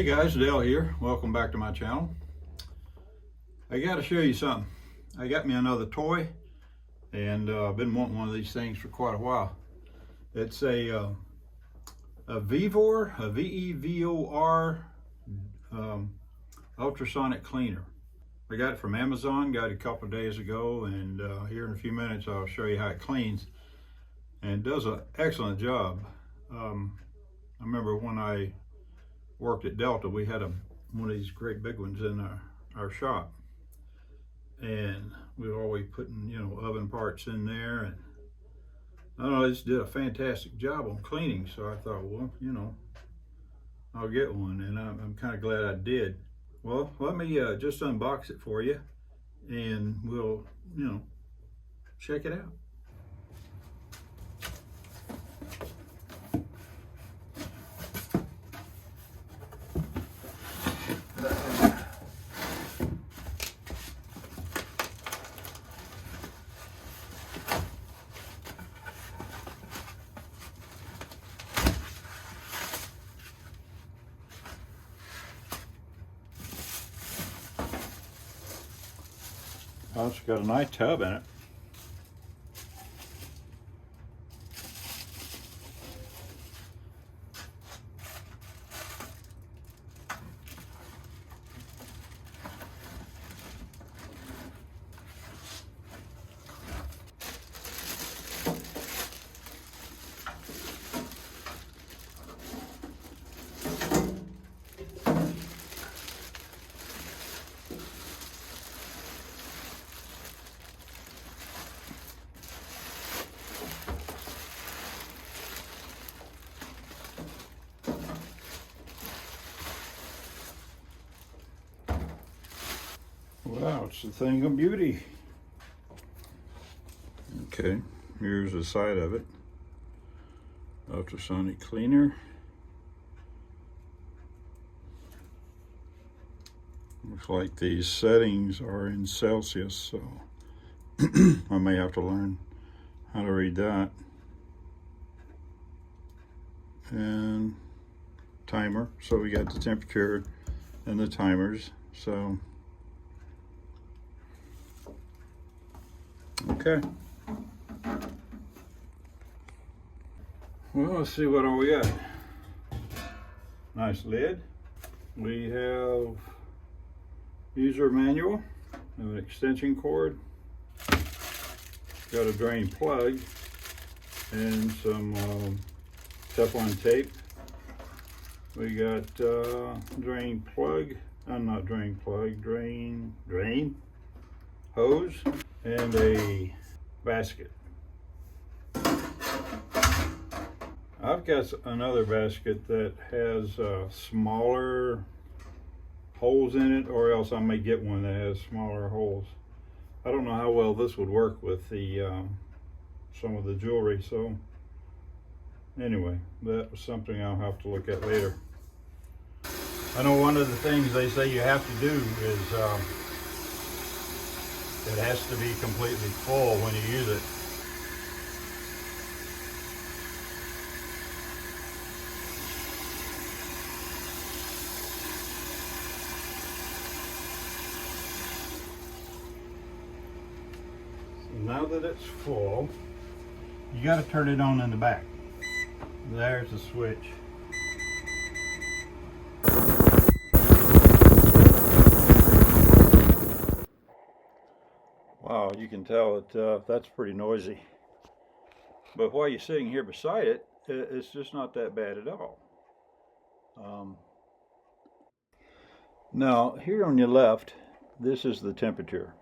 guys, Dale here. Welcome back to my channel. I got to show you something. I got me another toy, and I've been wanting one of these things for quite a while. It's a Vevor, a V-E-V-O-R ultrasonic cleaner. I got it from Amazon, got it a couple of days ago, and here in a few minutes I'll show you how it cleans. And it does an excellent job. I remember when I worked at Delta, we had one of these great big ones in our shop, and we were always putting, oven parts in there, and I don't know, it just did a fantastic job on cleaning. So I thought, well, I'll get one, and I'm kind of glad I did. Well, let me just unbox it for you, and we'll, check it out. Oh, it's got a nice tub in it. Wow, it's a thing of beauty. Okay, here's the side of it. Ultrasonic cleaner. Looks like these settings are in Celsius, so I may have to learn how to read that. And timer, so we got the temperature and the timers, so okay. Well, let's see what all we got. Nice lid. We have user manual, an extension cord, got a drain plug, and some Teflon tape. We got drain plug, not drain plug, drain hose, and a basket. I've got another basket that has smaller holes in it, or else I may get one that has smaller holes. I don't know how well this would work with the some of the jewelry, so anyway, that was something I'll have to look at later. I know one of the things they say you have to do is it has to be completely full when you use it. So now that it's full, you got to turn it on in the back. There's the switch. Wow, you can tell that's pretty noisy. But while you're sitting here beside it, it's just not that bad at all. Now, here on your left, this is the temperature.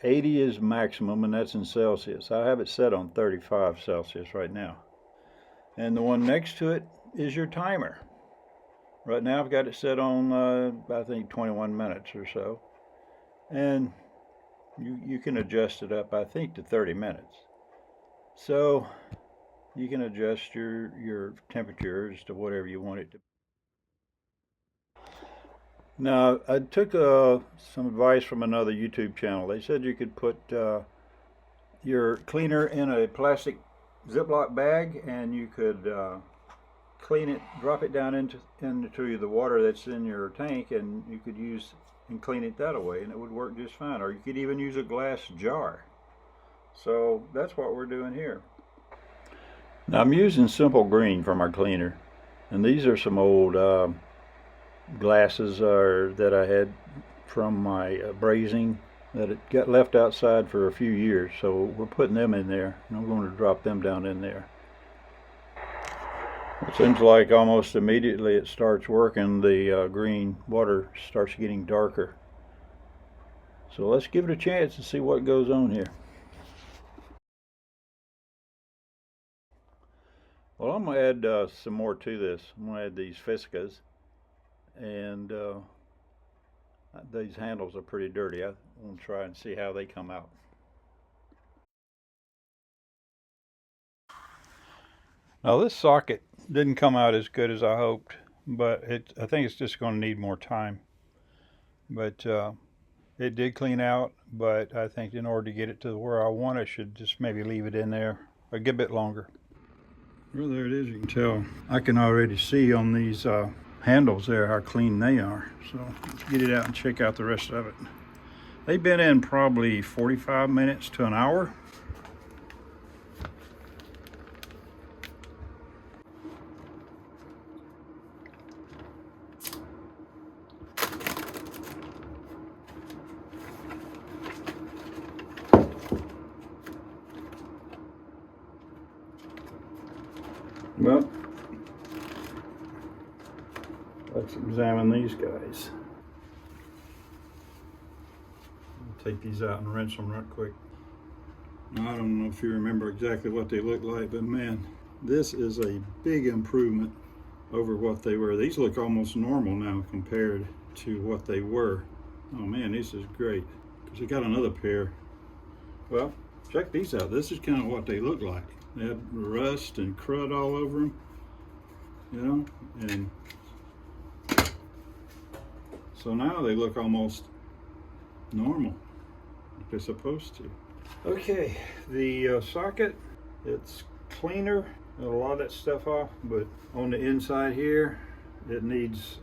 80 is maximum, and that's in Celsius. I have it set on 35 Celsius right now. And the one next to it is your timer. Right now I've got it set on, I think 21 minutes or so. And you can adjust it up, I think, to 30 minutes. So you can adjust your temperature as to whatever you want it to be. Now, I took some advice from another YouTube channel. They said you could put your cleaner in a plastic Ziploc bag, and you could clean it, drop it down into the water that's in your tank, and you could use and clean it that way, and it would work just fine. Or you could even use a glass jar. So that's what we're doing here. Now I'm using Simple Green for my cleaner, and these are some old glasses that I had from my brazing that it got left outside for a few years, so we're putting them in there, and I'm going to drop them down in there. It seems like almost immediately it starts working, the green water starts getting darker. So let's give it a chance and see what goes on here. Well, I'm going to add some more to this. I'm going to add these Fiscas, and these handles are pretty dirty. I want to try and see how they come out. Now this socket didn't come out as good as I hoped, but I think it's just going to need more time. But it did clean out, but I think in order to get it to where I want, I should just maybe leave it in there a good bit longer. Well, there it is. You can tell. I can already see on these handles there how clean they are. So let's get it out and check out the rest of it. They've been in probably 45 minutes to an hour. Well, let's examine these guys. I'll take these out and rinse them right quick. Now, I don't know if you remember exactly what they look like, but man, this is a big improvement over what they were. These look almost normal now compared to what they were. Oh man, this is great. Because I got another pair. Well, check these out. This is kind of what they look like. They have rust and crud all over them, you know, and so now they look almost normal, like they're supposed to. Okay, the socket, it's cleaner, got a lot of that stuff off, but on the inside here, it needs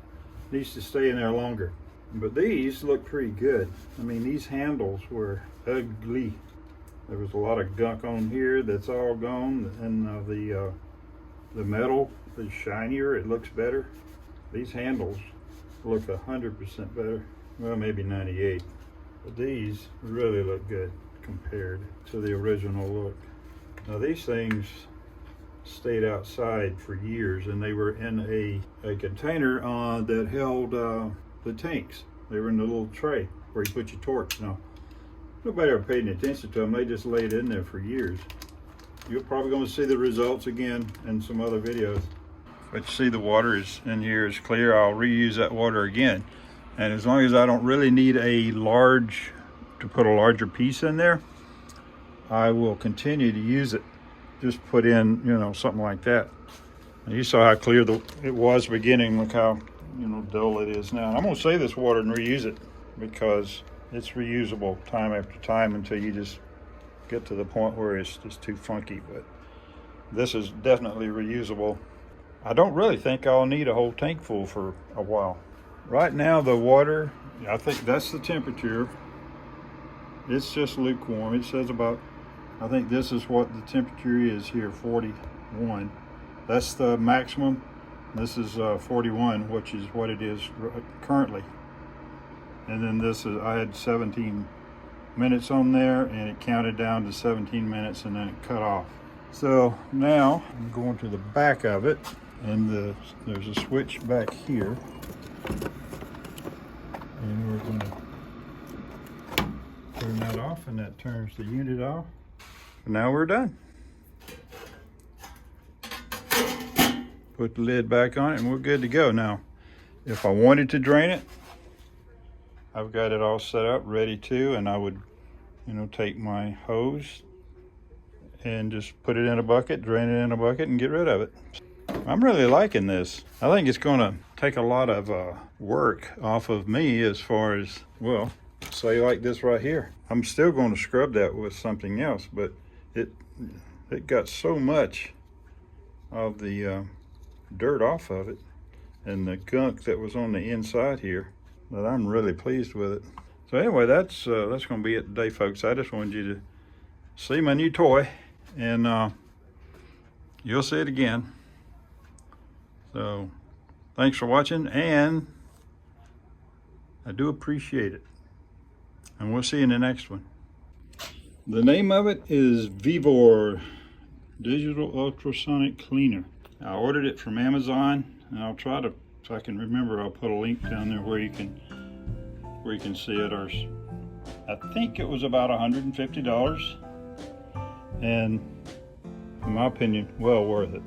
to stay in there longer. But these look pretty good. I mean, these handles were ugly. There was a lot of gunk on here that's all gone, and the metal is shinier. It looks better. These handles look 100% better. Well, maybe 98. But these really look good compared to the original look. Now these things stayed outside for years, and they were in a container that held the tanks. They were in the little tray where you put your torch. Now, nobody ever paid any attention to them. They just laid in there for years. You're probably going to see the results again in some other videos. But you see the water is in here is clear. I'll reuse that water again. And as long as I don't really need to put a larger piece in there, I will continue to use it. Just put in, you know, something like that. And you saw how clear it was beginning. Look how, you know, dull it is now. And I'm going to save this water and reuse it because it's reusable time after time until you just get to the point where it's just too funky. But this is definitely reusable. I don't really think I'll need a whole tank full for a while. Right now the water, I think that's the temperature. It's just lukewarm. It says about, I think this is what the temperature is here, 41. That's the maximum. This is 41, which is what it is currently. And then this is, I had 17 minutes on there, and it counted down to 17 minutes, and then it cut off. So now I'm going to the back of it, and there's a switch back here. And we're going to turn that off, and that turns the unit off. And now we're done. Put the lid back on it, and we're good to go. Now, if I wanted to drain it, I've got it all set up, ready to, and I would, you know, take my hose and just put it in a bucket, drain it in a bucket, and get rid of it. I'm really liking this. I think it's going to take a lot of work off of me as far as, well, say like this right here. I'm still going to scrub that with something else, but it got so much of the dirt off of it and the gunk that was on the inside here. But I'm really pleased with it. So anyway, that's going to be it today, folks. I just wanted you to see my new toy, and you'll see it again. So thanks for watching, and I do appreciate it. And we'll see you in the next one. The name of it is Vevor Digital Ultrasonic Cleaner. I ordered it from Amazon, and I'll try to, if I can remember, I'll put a link down there where you can see it. Or I think it was about $150, and in my opinion, well worth it.